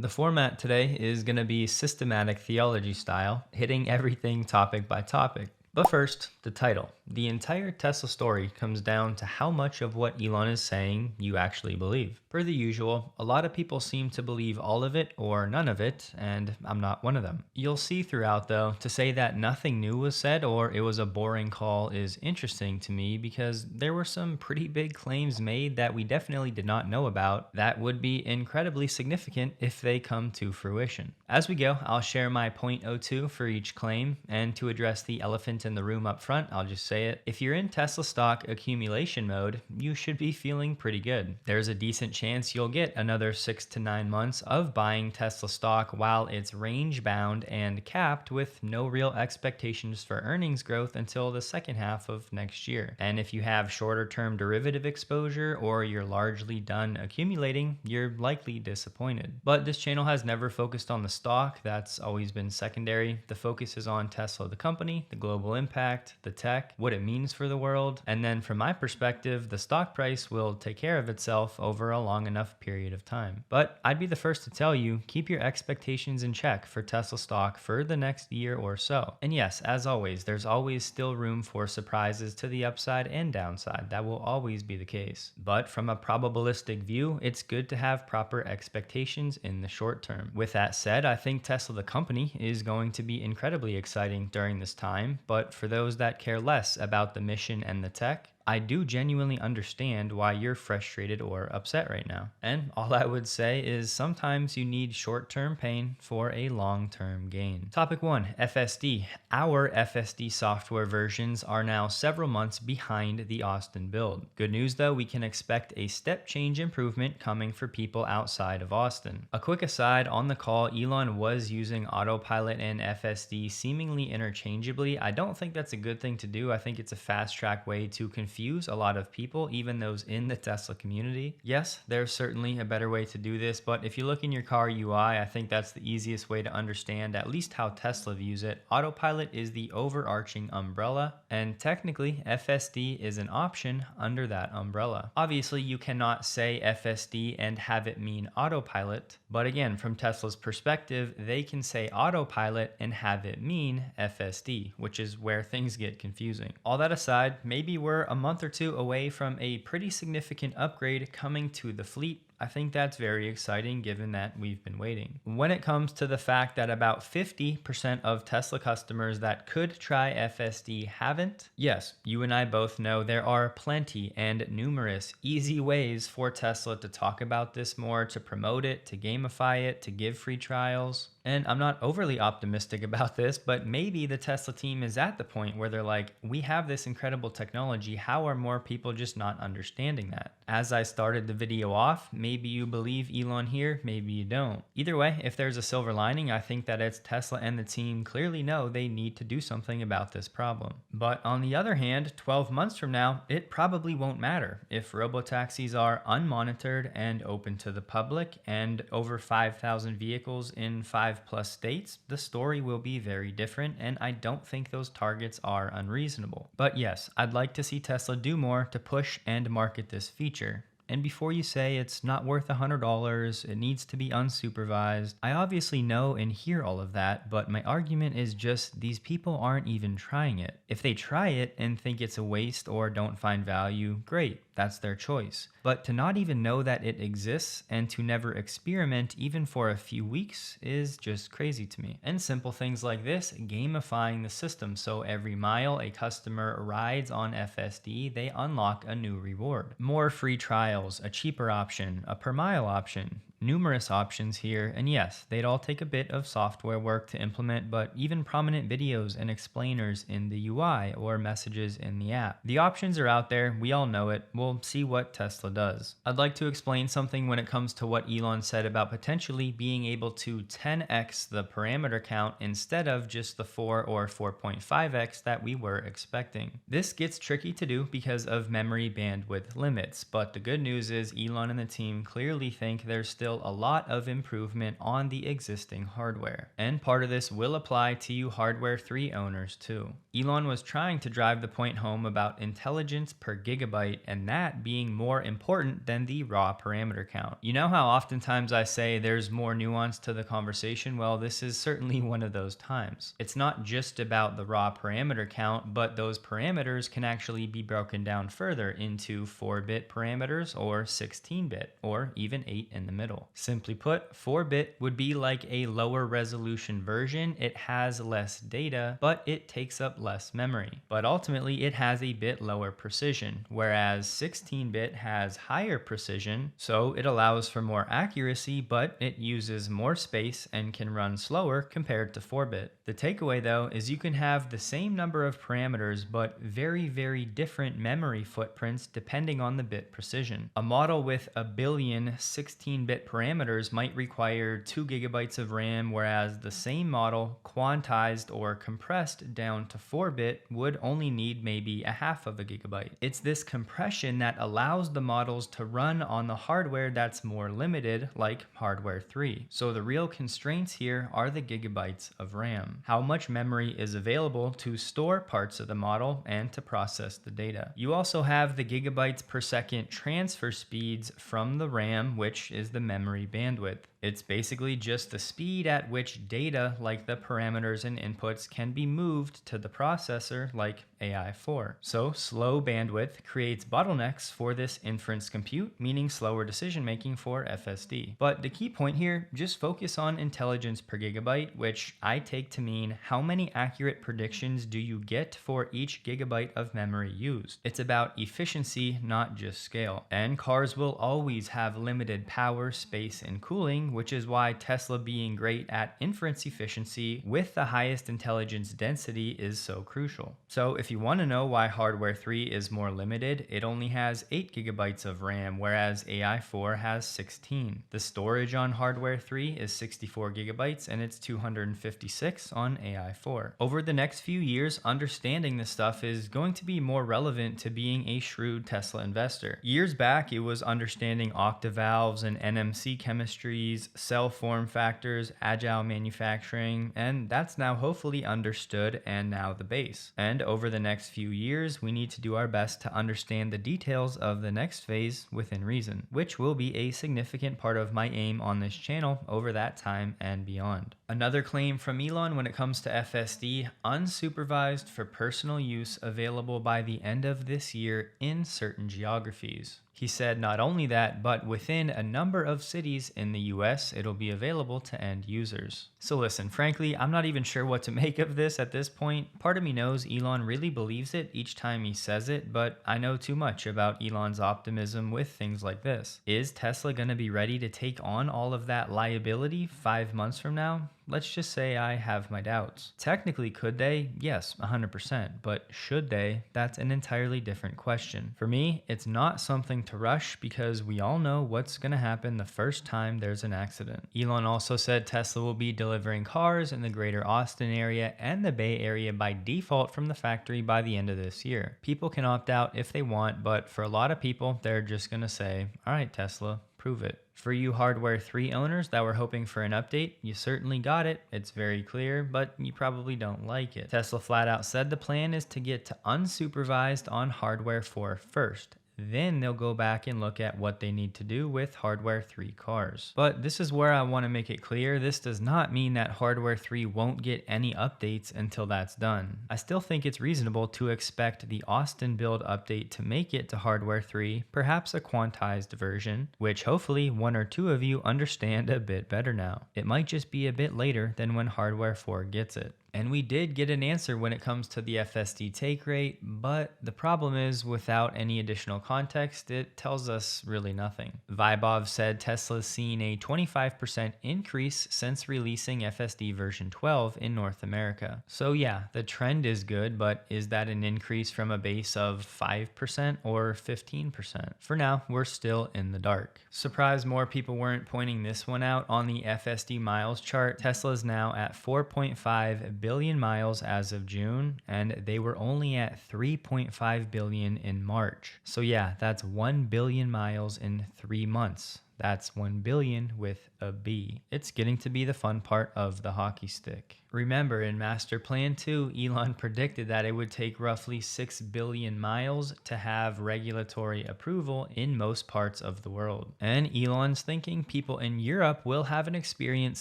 The format today is going to be systematic theology style, hitting everything topic by topic. But first, the title. The entire Tesla story comes down to how much of what Elon is saying you actually believe. Per the usual, a lot of people seem to believe all of it or none of it, and I'm not one of them. You'll see throughout, though, to say that nothing new was said or it was a boring call is interesting to me because there were some pretty big claims made that we definitely did not know about that would be incredibly significant if they come to fruition. As we go, I'll share my point .02 for each claim, and to address the elephant in the room up front, I'll just say it. If you're in Tesla stock accumulation mode, you should be feeling pretty good. There's a decent chance you'll get another 6 to 9 months of buying Tesla stock while it's range bound and capped with no real expectations for earnings growth until the second half of next year. And if you have shorter term derivative exposure or you're largely done accumulating, you're likely disappointed. But this channel has never focused on the stock, that's always been secondary. The focus is on Tesla the company, the global impact, the tech, what it means for the world, and then from my perspective, the stock price will take care of itself over a long enough period of time. But I'd be the first to tell you, keep your expectations in check for Tesla stock for the next year or so. And yes, as always, there's always still room for surprises to the upside and downside. That will always be the case. But from a probabilistic view, it's good to have proper expectations in the short term. With that said, I think Tesla the company is going to be incredibly exciting during this time, but for those that care less about the mission and the tech, I do genuinely understand why you're frustrated or upset right now. And all I would say is sometimes you need short-term pain for a long-term gain. Topic 1, FSD. Our FSD software versions are now several months behind the Austin build. Good news though, we can expect a step change improvement coming for people outside of Austin. A quick aside, on the call, Elon was using autopilot and FSD seemingly interchangeably. I don't think that's a good thing to do. I think it's a fast-track way to confuse a lot of people, even those in the Tesla community. Yes, there's certainly a better way to do this, but if you look in your car UI, I think that's the easiest way to understand at least how Tesla views it. Autopilot is the overarching umbrella, and technically FSD is an option under that umbrella. Obviously, you cannot say FSD and have it mean autopilot, but again, from Tesla's perspective, they can say autopilot and have it mean FSD, which is where things get confusing. All that aside, maybe we're a month or two away from a pretty significant upgrade coming to the fleet. I think that's very exciting given that we've been waiting. When it comes to the fact that about 50% of Tesla customers that could try FSD haven't, yes, you and I both know there are plenty and numerous easy ways for Tesla to talk about this more, to promote it, to gamify it, to give free trials. And I'm not overly optimistic about this, but maybe the Tesla team is at the point where they're like, we have this incredible technology. How are more people just not understanding that? As I started the video off, maybe you believe Elon here, maybe you don't. Either way, if there's a silver lining, I think that it's Tesla and the team clearly know they need to do something about this problem. But on the other hand, 12 months from now, it probably won't matter. If robotaxis are unmonitored and open to the public and over 5,000 vehicles in 5+ states, the story will be very different, and I don't think those targets are unreasonable. But yes, I'd like to see Tesla do more to push and market this feature. And before you say it's not worth $100, it needs to be unsupervised, I obviously know and hear all of that, but my argument is just these people aren't even trying it. If they try it and think it's a waste or don't find value, great, that's their choice. But to not even know that it exists and to never experiment even for a few weeks is just crazy to me. And simple things like this, gamifying the system so every mile a customer rides on FSD, they unlock a new reward. More free trials, a cheaper option, a per mile option. Numerous options here, and yes, they'd all take a bit of software work to implement, but even prominent videos and explainers in the UI or messages in the app. The options are out there, we all know it, we'll see what Tesla does. I'd like to explain something when it comes to what Elon said about potentially being able to 10x the parameter count instead of just the 4 or 4.5x that we were expecting. This gets tricky to do because of memory bandwidth limits, but the good news is Elon and the team clearly think there's still still a lot of improvement on the existing hardware. And part of this will apply to you Hardware 3 owners too. Elon was trying to drive the point home about intelligence per gigabyte and that being more important than the raw parameter count. You know how oftentimes I say there's more nuance to the conversation? Well, this is certainly one of those times. It's not just about the raw parameter count, but those parameters can actually be broken down further into 4-bit parameters or 16-bit or even 8 in the middle. Simply put, 4-bit would be like a lower resolution version. It has less data, but it takes up less memory. But ultimately, it has a bit lower precision, whereas 16-bit has higher precision, so it allows for more accuracy, but it uses more space and can run slower compared to 4-bit. The takeaway though is you can have the same number of parameters, but very different memory footprints depending on the bit precision. A model with a billion 16-bit parameters might require 2 gigabytes of RAM, whereas the same model, quantized or compressed down to 4-bit, would only need maybe a half of a gigabyte. It's this compression that allows the models to run on the hardware that's more limited, like Hardware 3. So the real constraints here are the gigabytes of RAM. How much memory is available to store parts of the model and to process the data. You also have the gigabytes per second transfer speeds from the RAM, which is the memory bandwidth. It's basically just the speed at which data, like the parameters and inputs, can be moved to the processor, like AI4. So slow bandwidth creates bottlenecks for this inference compute, meaning slower decision making for FSD. But the key point here, just focus on intelligence per gigabyte, which I take to mean how many accurate predictions do you get for each gigabyte of memory used. It's about efficiency, not just scale. And cars will always have limited power, space, and cooling, which is why Tesla being great at inference efficiency with the highest intelligence density is so crucial. So if you want to know why Hardware 3 is more limited, it only has 8 gigabytes of RAM, whereas AI4 has 16. The storage on Hardware 3 is 64 gigabytes and it's 256 on AI4. Over the next few years, understanding this stuff is going to be more relevant to being a shrewd Tesla investor. Years back, it was understanding octavalves and NMC chemistries, cell form factors, agile manufacturing, and that's now hopefully understood and now the base. And over the next few years, we need to do our best to understand the details of the next phase within reason, which will be a significant part of my aim on this channel over that time and beyond. Another claim from Elon when it comes to FSD, unsupervised for personal use, available by the end of this year in certain geographies. He said not only that, but within a number of cities in the US, it'll be available to end users. So listen, frankly, I'm not even sure what to make of this at this point. Part of me knows Elon really believes it each time he says it, but I know too much about Elon's optimism with things like this. Is Tesla gonna be ready to take on all of that liability 5 months from now? Let's just say I have my doubts. Technically, could they? Yes, 100%. But should they? That's an entirely different question. For me, it's not something to rush because we all know what's going to happen the first time there's an accident. Elon also said Tesla will be delivering cars in the greater Austin area and the Bay Area by default from the factory by the end of this year. People can opt out if they want, but for a lot of people, they're just going to say, all right, Tesla, prove it. For you Hardware 3 owners that were hoping for an update, you certainly got it. It's very clear, but you probably don't like it. Tesla flat out said the plan is to get to unsupervised on Hardware 4 first. Then they'll go back and look at what they need to do with Hardware 3 cars. But this is where I want to make it clear, this does not mean that Hardware 3 won't get any updates until that's done. I still think it's reasonable to expect the Austin build update to make it to Hardware 3, perhaps a quantized version, which hopefully one or two of you understand a bit better now. It might just be a bit later than when Hardware 4 gets it. And we did get an answer when it comes to the FSD take rate, but the problem is without any additional context, it tells us really nothing. Vibov said Tesla's seen a 25% increase since releasing FSD version 12 in North America. So yeah, the trend is good, but is that an increase from a base of 5% or 15%? For now, we're still in the dark. Surprised more people weren't pointing this one out on the FSD miles chart. Tesla's now at 4.5 billion miles as of June, and they were only at 3.5 billion in March. So yeah, that's 1 billion miles in 3 months. That's 1 billion with a B. It's getting to be the fun part of the hockey stick. Remember, in Master Plan 2, Elon predicted that it would take roughly 6 billion miles to have regulatory approval in most parts of the world. And Elon's thinking people in Europe will have an experience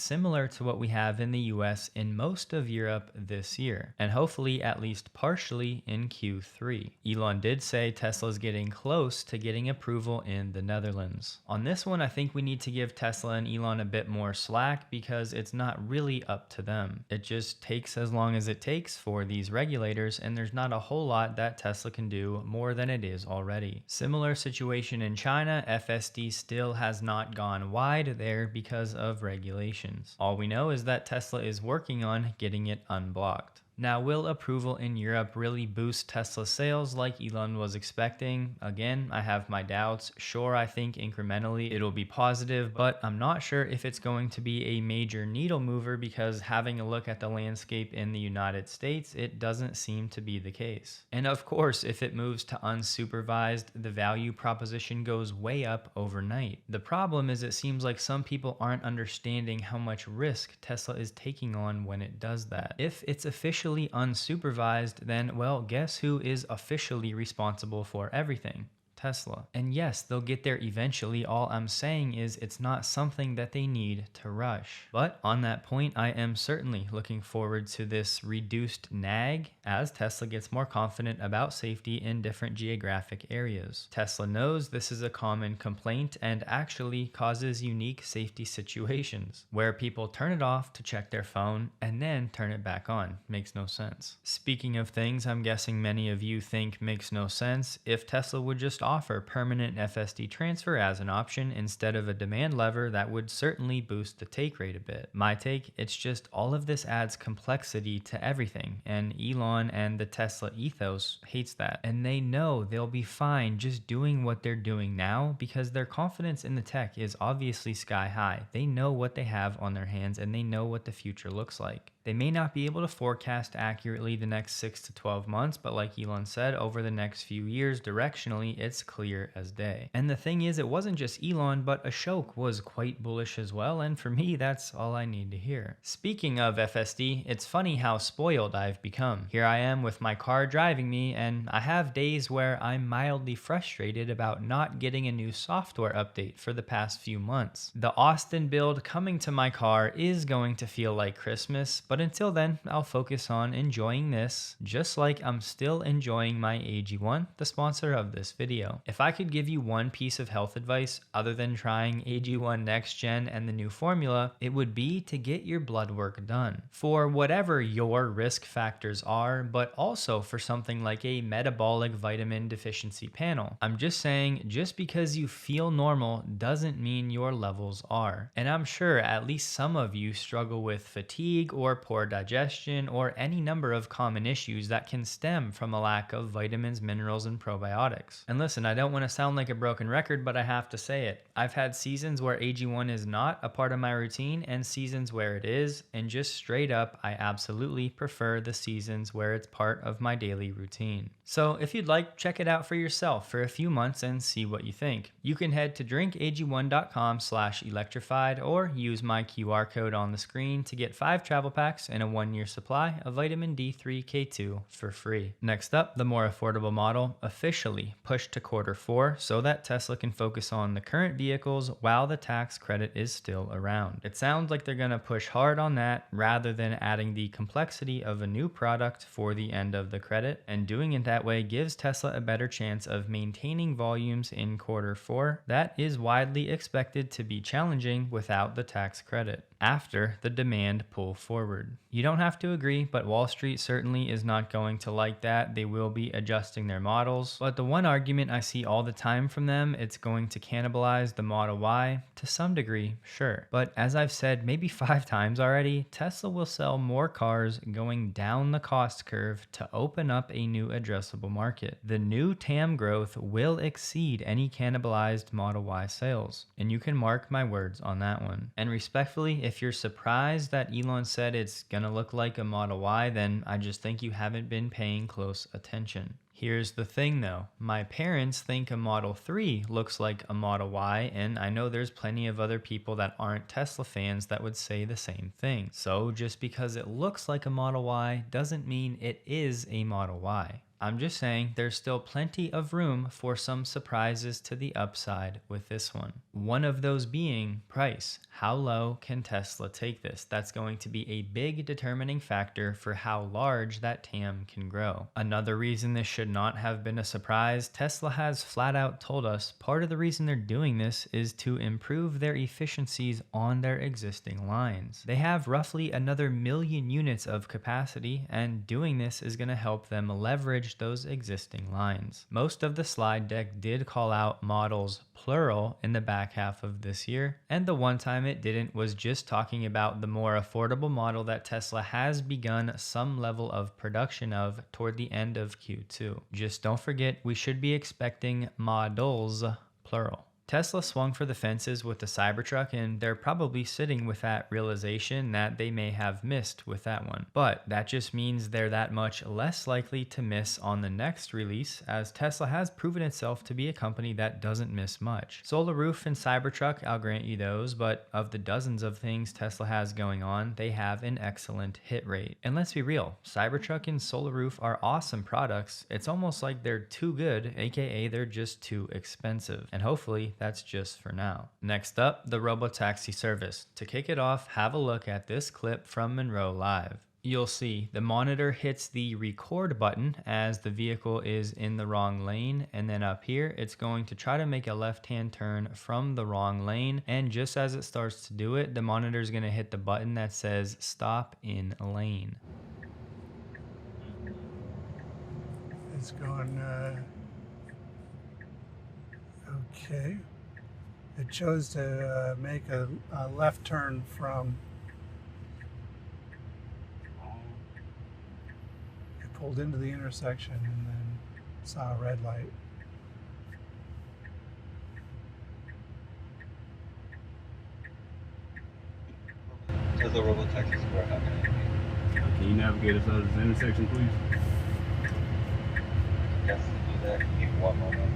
similar to what we have in the US in most of Europe this year, and hopefully at least partially in Q3. Elon did say Tesla's getting close to getting approval in the Netherlands. On this one, I think we need to give Tesla and Elon a bit more slack because it's not really up to them. It just takes as long as it takes for these regulators, and there's not a whole lot that Tesla can do more than it is already. Similar situation in China, FSD still has not gone wide there because of regulations. All we know is that Tesla is working on getting it unblocked. Now, will approval in Europe really boost Tesla sales like Elon was expecting? Again, I have my doubts. Sure, I think incrementally it'll be positive, but I'm not sure if it's going to be a major needle mover because having a look at the landscape in the United States, it doesn't seem to be the case. And of course, if it moves to unsupervised, the value proposition goes way up overnight. The problem is it seems like some people aren't understanding how much risk Tesla is taking on when it does that. If it's officially unsupervised, then, well, guess who is officially responsible for everything? Tesla. And yes, they'll get there eventually. All I'm saying is it's not something that they need to rush. But on that point, I am certainly looking forward to this reduced nag as Tesla gets more confident about safety in different geographic areas. Tesla knows this is a common complaint and actually causes unique safety situations where people turn it off to check their phone and then turn it back on. Makes no sense. Speaking of things I'm guessing many of you think makes no sense, if Tesla would just offer permanent FSD transfer as an option instead of a demand lever, that would certainly boost the take rate a bit. My take, it's just all of this adds complexity to everything, and Elon and the Tesla ethos hates that. And they know they'll be fine just doing what they're doing now because their confidence in the tech is obviously sky high. They know what they have on their hands and they know what the future looks like. They may not be able to forecast accurately the next 6 to 12 months, but like Elon said, over the next few years, directionally, it's clear as day. And the thing is, it wasn't just Elon, but Ashok was quite bullish as well, and for me, that's all I need to hear. Speaking of FSD, it's funny how spoiled I've become. Here I am with my car driving me, and I have days where I'm mildly frustrated about not getting a new software update for the past few months. The Austin build coming to my car is going to feel like Christmas, but until then, I'll focus on enjoying this, just like I'm still enjoying my AG1, the sponsor of this video. If I could give you one piece of health advice other than trying AG1 Next Gen and the new formula, it would be to get your blood work done for whatever your risk factors are, but also for something like a metabolic vitamin deficiency panel. I'm just saying, just because you feel normal doesn't mean your levels are. And I'm sure at least some of you struggle with fatigue or poor digestion or any number of common issues that can stem from a lack of vitamins, minerals, and probiotics. And listen, I don't want to sound like a broken record, but I have to say it. I've had seasons where AG1 is not a part of my routine and seasons where it is, and just straight up, I absolutely prefer the seasons where it's part of my daily routine. So if you'd like, check it out for yourself for a few months and see what you think. You can head to drinkag1.com/electrified or use my QR code on the screen to get 5 travel packs and a 1-year supply of vitamin D3K2 for free. Next up, the more affordable model officially pushed to Q4 so that Tesla can focus on the current vehicles while the tax credit is still around. It sounds like they're going to push hard on that rather than adding the complexity of a new product for the end of the credit, and doing it that way gives Tesla a better chance of maintaining volumes in Q4 that is widely expected to be challenging without the tax credit after the demand pull forward. You don't have to agree, but Wall Street certainly is not going to like that. They will be adjusting their models. But the one argument I see all the time from them, it's going to cannibalize the Model Y to some degree, sure. But as I've said maybe 5 times already, Tesla will sell more cars going down the cost curve to open up a new addressable market. The new TAM growth will exceed any cannibalized Model Y sales. And you can mark my words on that one. And respectfully, if you're surprised that Elon said it's gonna look like a Model Y, then I just think you haven't been paying close attention. Here's the thing though, my parents think a Model 3 looks like a Model Y, and I know there's plenty of other people that aren't Tesla fans that would say the same thing. So just because it looks like a Model Y doesn't mean it is a Model Y. I'm just saying there's still plenty of room for some surprises to the upside with this one. One of those being price. How low can Tesla take this? That's going to be a big determining factor for how large that TAM can grow. Another reason this should not have been a surprise, Tesla has flat out told us part of the reason they're doing this is to improve their efficiencies on their existing lines. They have roughly another 1 million units of capacity, and doing this is going to help them leverage those existing lines. Most of the slide deck did call out models plural in the back half of this year, and the one time it didn't was just talking about the more affordable model that Tesla has begun some level of production of toward the end of Q2. Just don't forget, we should be expecting models plural. Tesla swung for the fences with the Cybertruck, and they're probably sitting with that realization that they may have missed with that one. But that just means they're that much less likely to miss on the next release, as Tesla has proven itself to be a company that doesn't miss much. Solar Roof and Cybertruck, I'll grant you those, but of the dozens of things Tesla has going on, they have an excellent hit rate. And let's be real, Cybertruck and Solar Roof are awesome products. It's almost like they're too good, aka they're just too expensive. And hopefully that's just for now. Next up, the Robotaxi service. To kick it off, have a look at this clip from Monroe Live. You'll see the monitor hits the record button as the vehicle is in the wrong lane, and then up here it's going to try to make a left-hand turn from the wrong lane, and just as it starts to do it, the monitor is going to hit the button that says stop in lane. It's going okay. It chose to make a left turn from. It pulled into the intersection and then saw a red light. Does the Robotaxi score happen? Can you navigate us out of this intersection, please? Yes, do that. Give me 1 moment.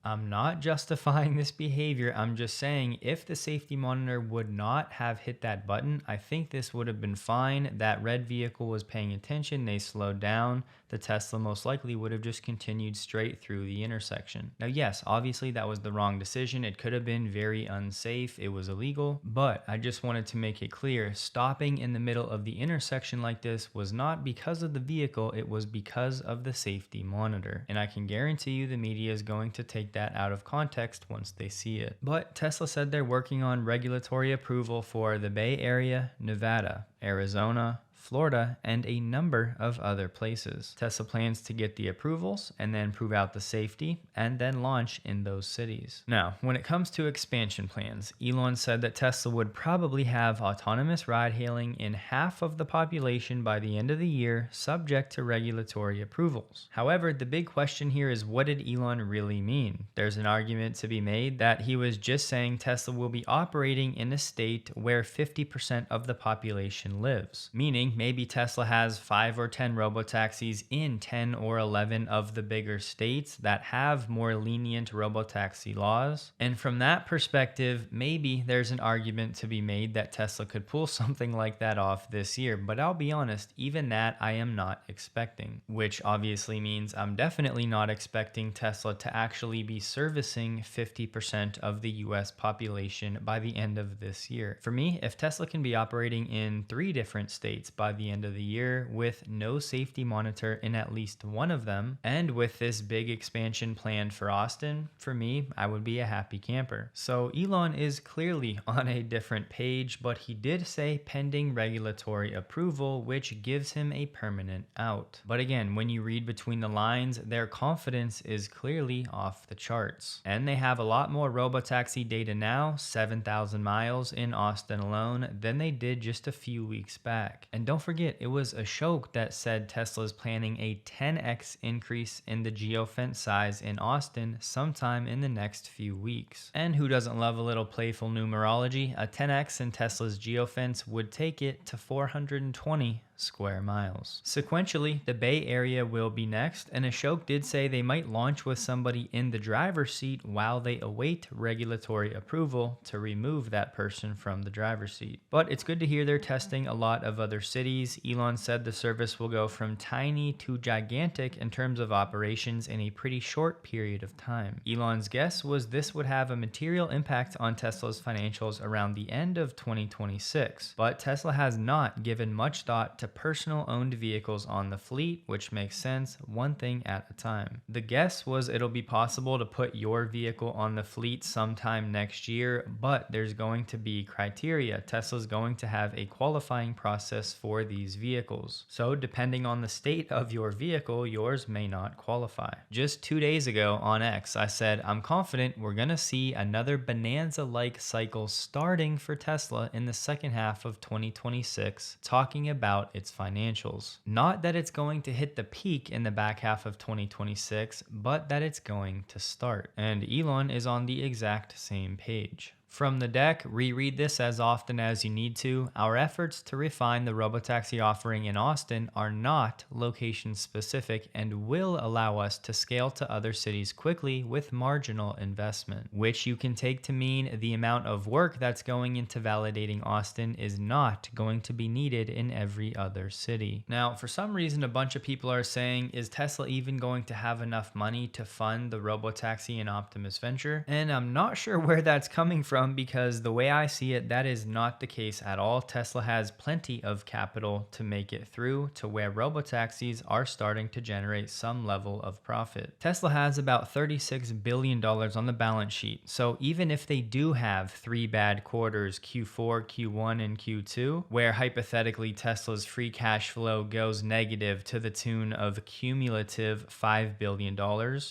I'm not justifying this behavior. I'm just saying if the safety monitor would not have hit that button, I think this would have been fine. That red vehicle was paying attention. They slowed down. The Tesla most likely would have just continued straight through the intersection. Now, yes, obviously that was the wrong decision. It could have been very unsafe. It was illegal, but I just wanted to make it clear, stopping in the middle of the intersection like this was not because of the vehicle. It was because of the safety monitor. And I can guarantee you the media is going to take that out of context once they see it. But Tesla said they're working on regulatory approval for the Bay Area, Nevada, Arizona, Florida, and a number of other places. Tesla plans to get the approvals and then prove out the safety and then launch in those cities. Now, when it comes to expansion plans, Elon said that Tesla would probably have autonomous ride hailing in half of the population by the end of the year, subject to regulatory approvals. However, the big question here is, what did Elon really mean? There's an argument to be made that he was just saying Tesla will be operating in a state where 50% of the population lives, meaning maybe Tesla has 5 or 10 robotaxis in 10 or 11 of the bigger states that have more lenient robotaxi laws. And from that perspective, maybe there's an argument to be made that Tesla could pull something like that off this year. But I'll be honest, even that I am not expecting, which obviously means I'm definitely not expecting Tesla to actually be servicing 50% of the US population by the end of this year. For me, if Tesla can be operating in 3 different states by the end of the year with no safety monitor in at least one of them, and with this big expansion planned for Austin, for me, I would be a happy camper. So Elon is clearly on a different page, but he did say pending regulatory approval, which gives him a permanent out. But again, when you read between the lines, their confidence is clearly off the charts. And they have a lot more robotaxi data now, 7,000 miles in Austin alone, than they did just a few weeks back. And don't forget, it was Ashok that said Tesla's planning a 10x increase in the geofence size in Austin sometime in the next few weeks. And who doesn't love a little playful numerology? A 10x in Tesla's geofence would take it to 420 square miles. Sequentially, the Bay Area will be next, and Ashok did say they might launch with somebody in the driver's seat while they await regulatory approval to remove that person from the driver's seat. But it's good to hear they're testing a lot of other cities. Elon said the service will go from tiny to gigantic in terms of operations in a pretty short period of time. Elon's guess was this would have a material impact on Tesla's financials around the end of 2026, but Tesla has not given much thought to personal owned vehicles on the fleet, which makes sense, one thing at a time. The guess was it'll be possible to put your vehicle on the fleet sometime next year, but there's going to be criteria. Tesla's going to have a qualifying process for these vehicles. So depending on the state of your vehicle, yours may not qualify. Just 2 days ago on X, I said, I'm confident we're gonna see another bonanza-like cycle starting for Tesla in the second half of 2026, talking about its financials. Not that it's going to hit the peak in the back half of 2026, but that it's going to start. And Elon is on the exact same page. From the deck, reread this as often as you need to. Our efforts to refine the robotaxi offering in Austin are not location specific and will allow us to scale to other cities quickly with marginal investment, which you can take to mean the amount of work that's going into validating Austin is not going to be needed in every other city. Now, for some reason, a bunch of people are saying, is Tesla even going to have enough money to fund the robotaxi and Optimus venture? And I'm not sure where that's coming from, because the way I see it, that is not the case at all. Tesla has plenty of capital to make it through to where robotaxis are starting to generate some level of profit. Tesla has about $36 billion on the balance sheet. So even if they do have 3 bad quarters, Q4, Q1, and Q2, where hypothetically Tesla's free cash flow goes negative to the tune of cumulative $5 billion,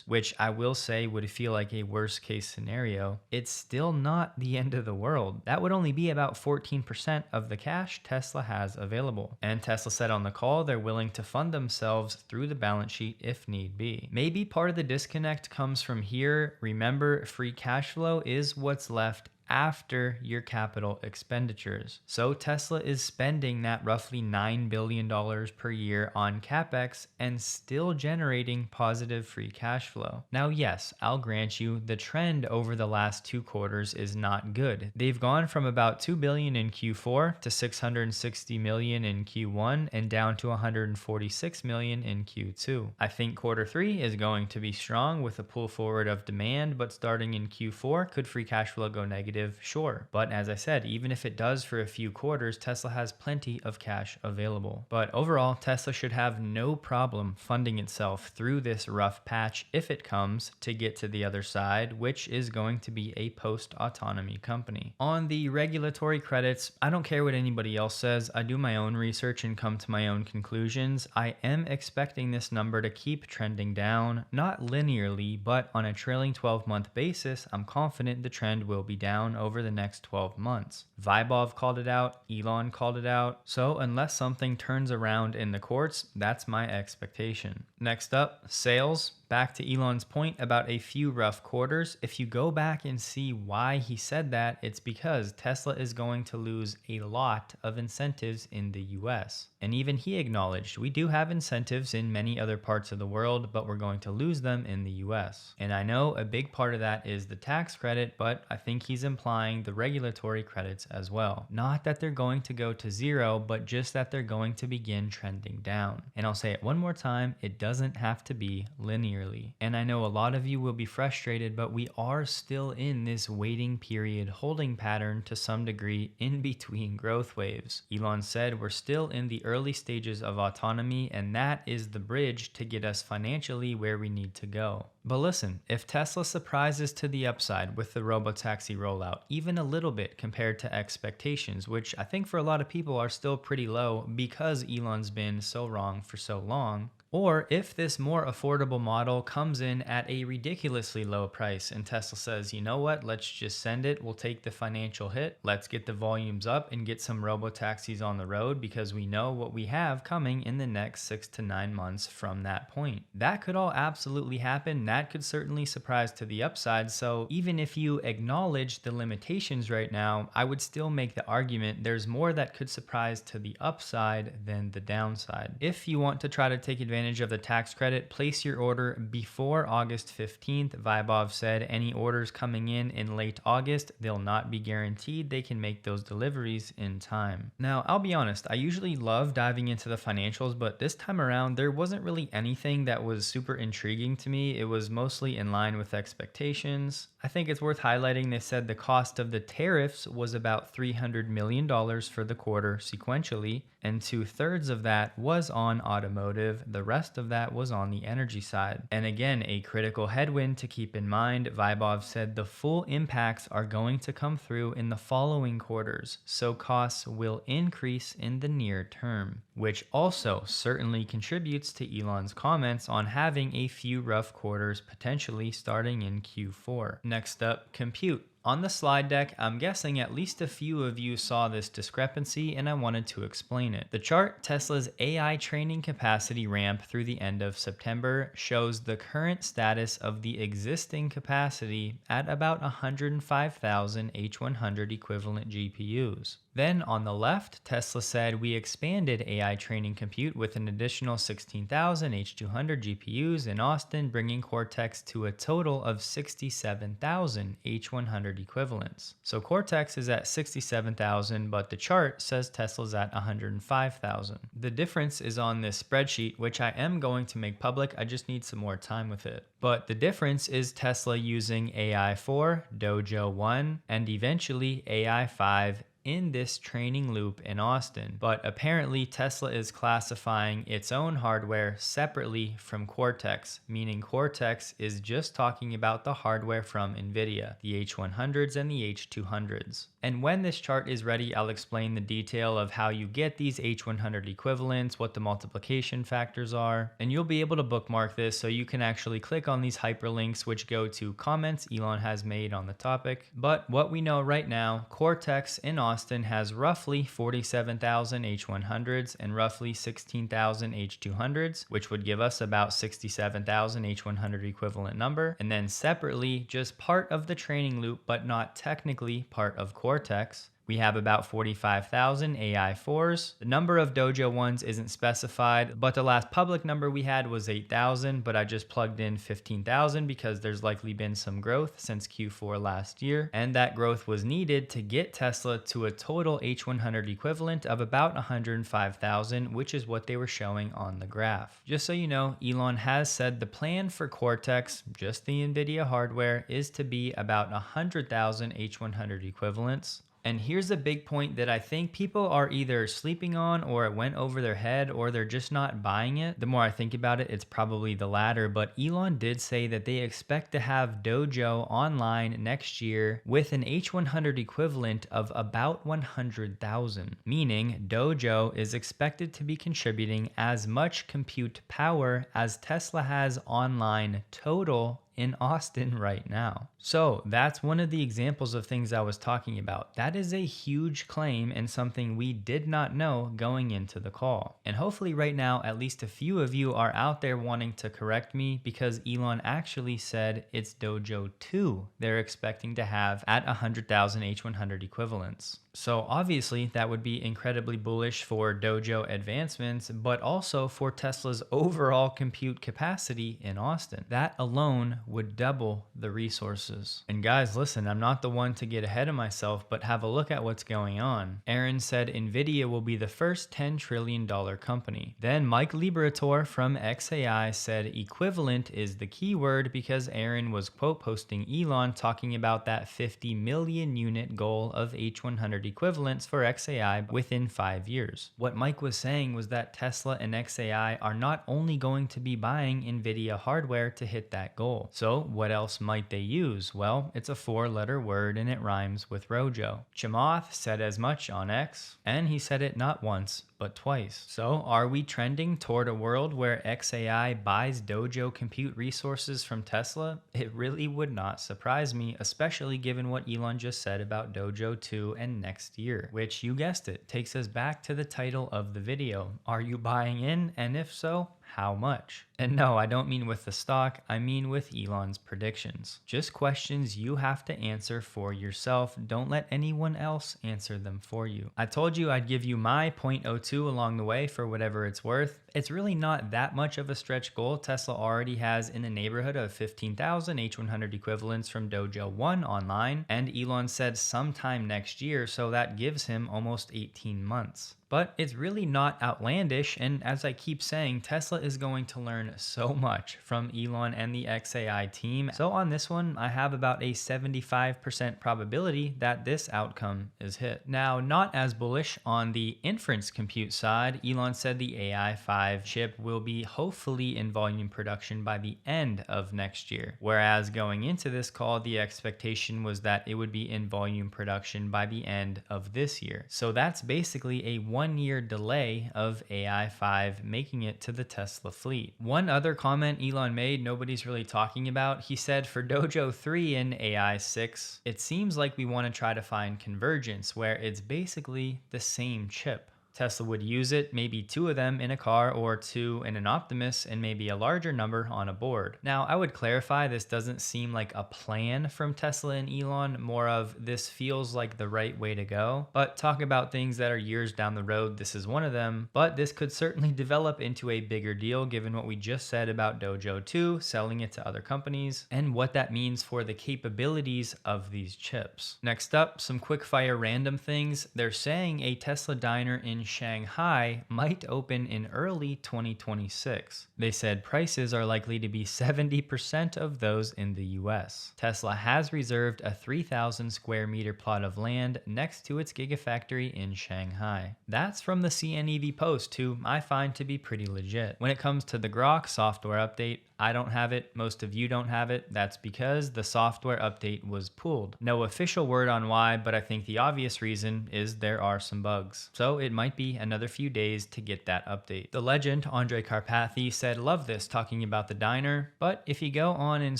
which I will say would feel like a worst case scenario, it's still not the end of the world. That would only be about 14% of the cash Tesla has available. And Tesla said on the call they're willing to fund themselves through the balance sheet if need be. Maybe part of the disconnect comes from here. Remember, free cash flow is what's left after your capital expenditures. So Tesla is spending that roughly $9 billion per year on CapEx and still generating positive free cash flow. Now, yes, I'll grant you the trend over the last 2 quarters is not good. They've gone from about $2 billion in Q4 to $660 million in Q1 and down to $146 million in Q2. I think Q3 is going to be strong with a pull forward of demand, but starting in Q4, could free cash flow go negative? Sure. But as I said, even if it does for a few quarters, Tesla has plenty of cash available. But overall, Tesla should have no problem funding itself through this rough patch if it comes to get to the other side, which is going to be a post-autonomy company. On the regulatory credits, I don't care what anybody else says. I do my own research and come to my own conclusions. I am expecting this number to keep trending down, not linearly, but on a trailing 12-month basis, I'm confident the trend will be down over the next 12 months. Vibov called it out, Elon called it out, so unless something turns around in the courts, that's my expectation. Next up, sales. Back to Elon's point about a few rough quarters, if you go back and see why he said that, it's because Tesla is going to lose a lot of incentives in the US. And even he acknowledged, we do have incentives in many other parts of the world, but we're going to lose them in the US. And I know a big part of that is the tax credit, but I think he's implying the regulatory credits as well. Not that they're going to go to zero, but just that they're going to begin trending down. And I'll say it one more time, it doesn't have to be linear. And I know a lot of you will be frustrated, but we are still in this waiting period holding pattern to some degree in between growth waves. Elon said we're still in the early stages of autonomy, and that is the bridge to get us financially where we need to go. But listen, if Tesla surprises to the upside with the robotaxi rollout, even a little bit compared to expectations, which I think for a lot of people are still pretty low because Elon's been so wrong for so long, Or if this more affordable model comes in at a ridiculously low price and Tesla says, you know what, let's just send it, we'll take the financial hit, let's get the volumes up and get some robo-taxis on the road because we know what we have coming in the next 6 to 9 months from that point. That could all absolutely happen. That could certainly surprise to the upside. So even if you acknowledge the limitations right now, I would still make the argument there's more that could surprise to the upside than the downside. If you want to try to take advantage of the tax credit, place your order before August 15th. Vibov said any orders coming in late August, they'll not be guaranteed they can make those deliveries in time. Now, I'll be honest, I usually love diving into the financials, but this time around, there wasn't really anything that was super intriguing to me. It was mostly in line with expectations. I think it's worth highlighting they said the cost of the tariffs was about $300 million for the quarter sequentially, and 2/3 of that was on automotive. The rest of that was on the energy side. And again, a critical headwind to keep in mind, Vibov said the full impacts are going to come through in the following quarters, so costs will increase in the near term, which also certainly contributes to Elon's comments on having a few rough quarters potentially starting in Q4. Next up, compute. On the slide deck, I'm guessing at least a few of you saw this discrepancy and I wanted to explain it. The chart, Tesla's AI training capacity ramp through the end of September, shows the current status of the existing capacity at about 105,000 H100 equivalent GPUs. Then on the left, Tesla said we expanded AI training compute with an additional 16,000 H200 GPUs in Austin, bringing Cortex to a total of 67,000 H100 equivalents. So Cortex is at 67,000, but the chart says Tesla's at 105,000. The difference is on this spreadsheet, which I am going to make public. I just need some more time with it. But the difference is Tesla using AI4, Dojo 1, and eventually AI5 in this training loop in Austin. But apparently Tesla is classifying its own hardware separately from Cortex, meaning Cortex is just talking about the hardware from NVIDIA, the H100s and the H200s. And when this chart is ready, I'll explain the detail of how you get these H100 equivalents, what the multiplication factors are, and you'll be able to bookmark this so you can actually click on these hyperlinks which go to comments Elon has made on the topic. But what we know right now, Cortex in Austin has roughly 47,000 H100s and roughly 16,000 H200s, which would give us about 67,000 H100 equivalent number. And then separately, just part of the training loop, but not technically part of Cortex, we have about 45,000 AI4s. The number of Dojo 1s isn't specified, but the last public number we had was 8,000, but I just plugged in 15,000 because there's likely been some growth since Q4 last year, and that growth was needed to get Tesla to a total H100 equivalent of about 105,000, which is what they were showing on the graph. Just so you know, Elon has said the plan for Cortex, just the NVIDIA hardware, is to be about 100,000 H100 equivalents. And here's a big point that I think people are either sleeping on, or it went over their head, or they're just not buying it. The more I think about it, it's probably the latter, but Elon did say that they expect to have Dojo online next year with an H100 equivalent of about 100,000, meaning Dojo is expected to be contributing as much compute power as Tesla has online total in Austin right now. So that's one of the examples of things I was talking about. That is a huge claim and something we did not know going into the call. And hopefully right now, at least a few of you are out there wanting to correct me, because Elon actually said it's Dojo 2 they're expecting to have at 100,000 H100 equivalents. So obviously that would be incredibly bullish for Dojo advancements, but also for Tesla's overall compute capacity in Austin. That alone would double the resources. And guys, listen, I'm not the one to get ahead of myself, but have a look at what's going on. Aaron said NVIDIA will be the first $10 trillion company. Then Mike Liberator from XAI said equivalent is the key word, because Aaron was quote posting Elon talking about that 50 million unit goal of H100 H100 equivalents for XAI within 5 years. What Mike was saying was that Tesla and XAI are not only going to be buying NVIDIA hardware to hit that goal. So what else might they use? Well, it's a 4-letter word and it rhymes with Rojo. Chamath said as much on X, and he said it not once, but twice. So are we trending toward a world where XAI buys Dojo compute resources from Tesla? It really would not surprise me, especially given what Elon just said about Dojo 2 and next year, which, you guessed it, takes us back to the title of the video. Are you buying in? And if so, how much? And no, I don't mean with the stock, I mean with Elon's predictions. Just questions you have to answer for yourself. Don't let anyone else answer them for you. I told you I'd give you my 0.02 along the way for whatever it's worth. It's really not that much of a stretch goal. Tesla already has in the neighborhood of 15,000 H100 equivalents from Dojo 1 online, and Elon said sometime next year, so that gives him almost 18 months. But it's really not outlandish, and as I keep saying, Tesla is going to learn so much from Elon and the XAI team. So on this one, I have about a 75% probability that this outcome is hit. Now, not as bullish on the inference compute side. Elon said the AI5 chip will be hopefully in volume production by the end of next year. Whereas going into this call, the expectation was that it would be in volume production by the end of this year. So that's basically a 1-year delay of AI5 making it to the Tesla fleet. One other comment Elon made nobody's really talking about, he said for Dojo 3 and AI6, it seems like we want to try to find convergence where it's basically the same chip. Tesla would use it, maybe 2 of them in a car or 2 in an Optimus, and maybe a larger number on a board. Now, I would clarify this doesn't seem like a plan from Tesla and Elon, more of this feels like the right way to go. But talk about things that are years down the road, this is one of them. But this could certainly develop into a bigger deal given what we just said about Dojo 2, selling it to other companies, and what that means for the capabilities of these chips. Next up, some quick fire random things. They're saying a Tesla diner in Shanghai might open in early 2026. They said prices are likely to be 70% of those in the US. Tesla has reserved a 3,000 square meter plot of land next to its Gigafactory in Shanghai. That's from the CNEV post, who I find to be pretty legit. When it comes to the Grok software update, I don't have it, most of you don't have it. That's because the software update was pulled. No official word on why, but I think the obvious reason is there are some bugs. So it might be another few days to get that update. The legend, Andre Karpathy, said, love this, talking about the diner. But if you go on and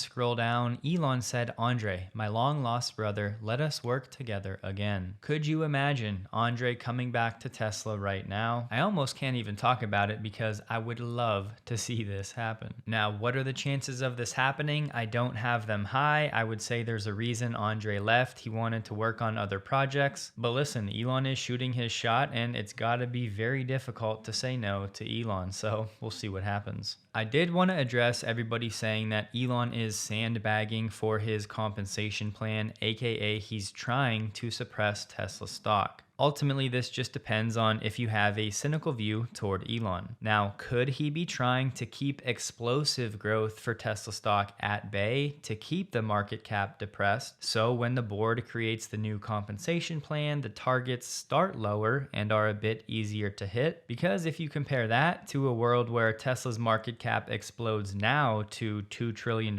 scroll down, Elon said, Andre, my long lost brother, let us work together again. Could you imagine Andre coming back to Tesla right now? I almost can't even talk about it because I would love to see this happen. Now, what are the chances of this happening? I don't have them high. I would say there's a reason Andre left. He wanted to work on other projects. But listen, Elon is shooting his shot, and it's got to be very difficult to say no to Elon. So we'll see what happens. I did want to address everybody saying that Elon is sandbagging for his compensation plan, aka he's trying to suppress Tesla stock. Ultimately, this just depends on if you have a cynical view toward Elon. Now, could he be trying to keep explosive growth for Tesla stock at bay to keep the market cap depressed? So when the board creates the new compensation plan, the targets start lower and are a bit easier to hit? Because if you compare that to a world where Tesla's market cap explodes now to $2 trillion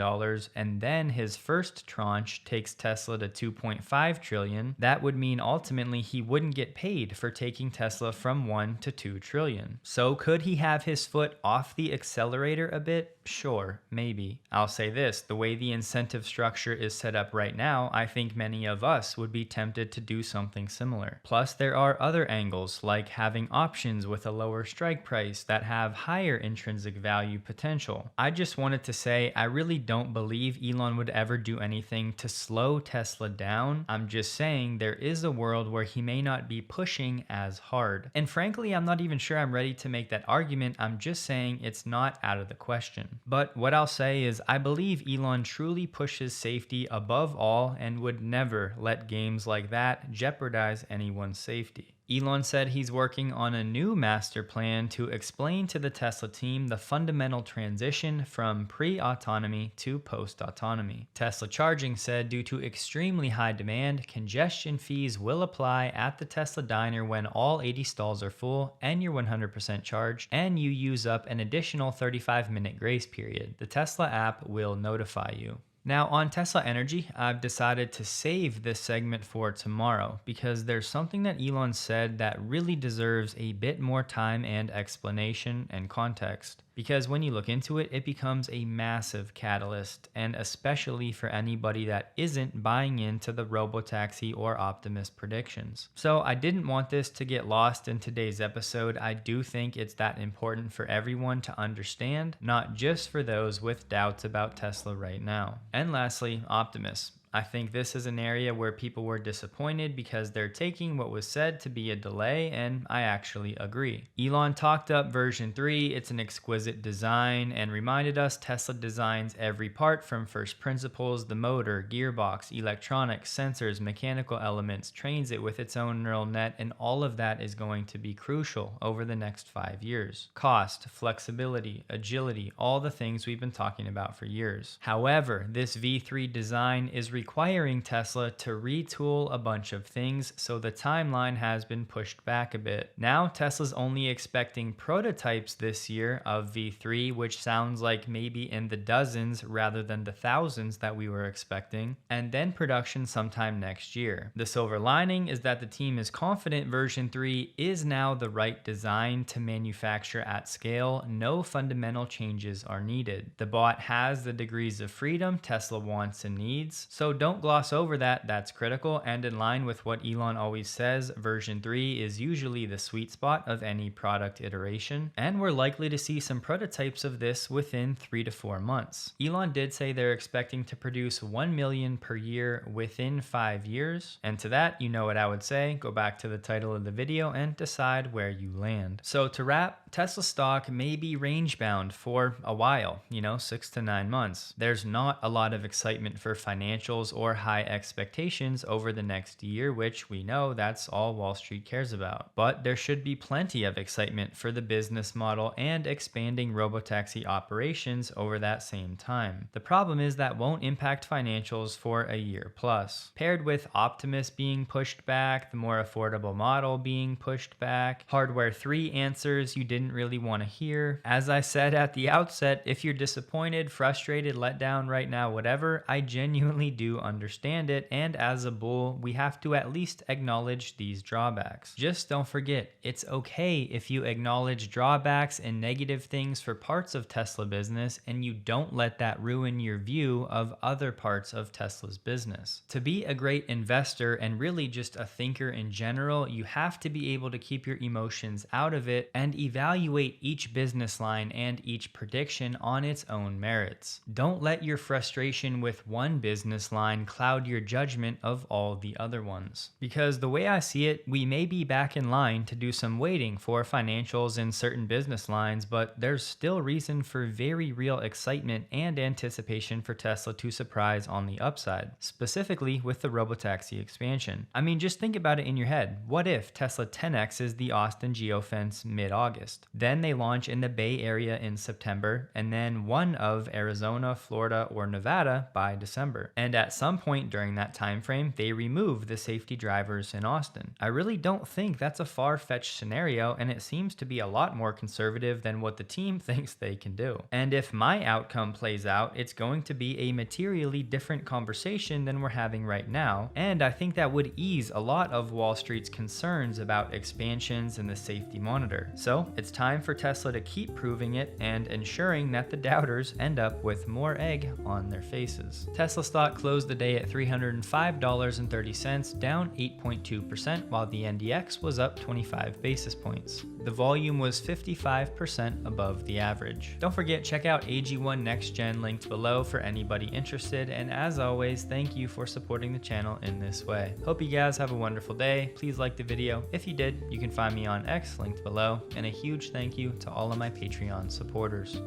and then his first tranche takes Tesla to $2.5 trillion, that would mean ultimately he wouldn't get paid for taking Tesla from 1 to 2 trillion. So could he have his foot off the accelerator a bit? Sure, maybe. I'll say this, the way the incentive structure is set up right now, I think many of us would be tempted to do something similar. Plus, there are other angles, like having options with a lower strike price that have higher intrinsic value potential. I just wanted to say, I really don't believe Elon would ever do anything to slow Tesla down. I'm just saying there is a world where he may not be pushing as hard. And frankly, I'm not even sure I'm ready to make that argument. I'm just saying it's not out of the question. But what I'll say is I believe Elon truly pushes safety above all and would never let games like that jeopardize anyone's safety. Elon said he's working on a new master plan to explain to the Tesla team the fundamental transition from pre-autonomy to post-autonomy. Tesla Charging said due to extremely high demand, congestion fees will apply at the Tesla diner when all 80 stalls are full and you're 100% charged, and you use up an additional 35-minute grace period. The Tesla app will notify you. Now, on Tesla Energy, I've decided to save this segment for tomorrow because there's something that Elon said that really deserves a bit more time and explanation and context. Because when you look into it, it becomes a massive catalyst, and especially for anybody that isn't buying into the robotaxi or Optimus predictions. So I didn't want this to get lost in today's episode. I do think it's that important for everyone to understand, not just for those with doubts about Tesla right now. And lastly, Optimus. I think this is an area where people were disappointed because they're taking what was said to be a delay, and I actually agree. Elon talked up version 3, it's an exquisite design, and reminded us Tesla designs every part from first principles, the motor, gearbox, electronics, sensors, mechanical elements, trains it with its own neural net, and all of that is going to be crucial over the next 5 years. Cost, flexibility, agility, all the things we've been talking about for years. However, this V3 design is requiring Tesla to retool a bunch of things, so the timeline has been pushed back a bit. Now, Tesla's only expecting prototypes this year of V3, which sounds like maybe in the dozens rather than the thousands that we were expecting, and then production sometime next year. The silver lining is that the team is confident version 3 is now the right design to manufacture at scale. No fundamental changes are needed. The bot has the degrees of freedom Tesla wants and needs, so don't gloss over that. That's critical, and in line with what Elon always says, version 3 is usually the sweet spot of any product iteration, and we're likely to see some prototypes of this within 3 to 4 months. Elon did say they're expecting to produce 1 million per year within 5 years, and to that, you know what I would say, go back to the title of the video and decide where you land. So to wrap, Tesla stock may be range bound for a while, 6 to 9 months. There's not a lot of excitement for financials or high expectations over the next year, which we know that's all Wall Street cares about. But there should be plenty of excitement for the business model and expanding robotaxi operations over that same time. The problem is that won't impact financials for a year plus. Paired with Optimus being pushed back, the more affordable model being pushed back, Hardware 3 answers you didn't really want to hear. As I said at the outset, if you're disappointed, frustrated, let down right now, whatever, I genuinely do understand it, and as a bull, we have to at least acknowledge these drawbacks. Just don't forget, it's okay if you acknowledge drawbacks and negative things for parts of Tesla business, and you don't let that ruin your view of other parts of Tesla's business. To be a great investor and really just a thinker in general, you have to be able to keep your emotions out of it and evaluate each business line and each prediction on its own merits. Don't let your frustration with one business line cloud your judgment of all the other ones. Because the way I see it, we may be back in line to do some waiting for financials in certain business lines, but there's still reason for very real excitement and anticipation for Tesla to surprise on the upside, specifically with the robotaxi expansion. I mean, just think about it in your head. What if Tesla 10X's the Austin geofence mid-August? Then they launch in the Bay Area in September, and then one of Arizona, Florida, or Nevada by December. And at some point during that time frame, they remove the safety drivers in Austin. I really don't think that's a far-fetched scenario, and it seems to be a lot more conservative than what the team thinks they can do. And if my outcome plays out, it's going to be a materially different conversation than we're having right now, and I think that would ease a lot of Wall Street's concerns about expansions and the safety monitor. So it's time for Tesla to keep proving it and ensuring that the doubters end up with more egg on their faces. Tesla stock closed the day at $305.30, down 8.2%, while the NDX was up 25 basis points. The volume was 55% above the average. Don't forget, check out AG1 Next Gen linked below for anybody interested, and as always, thank you for supporting the channel in this way. Hope you guys have a wonderful day. Please like the video. If you did, you can find me on X linked below, and a huge thank you to all of my Patreon supporters.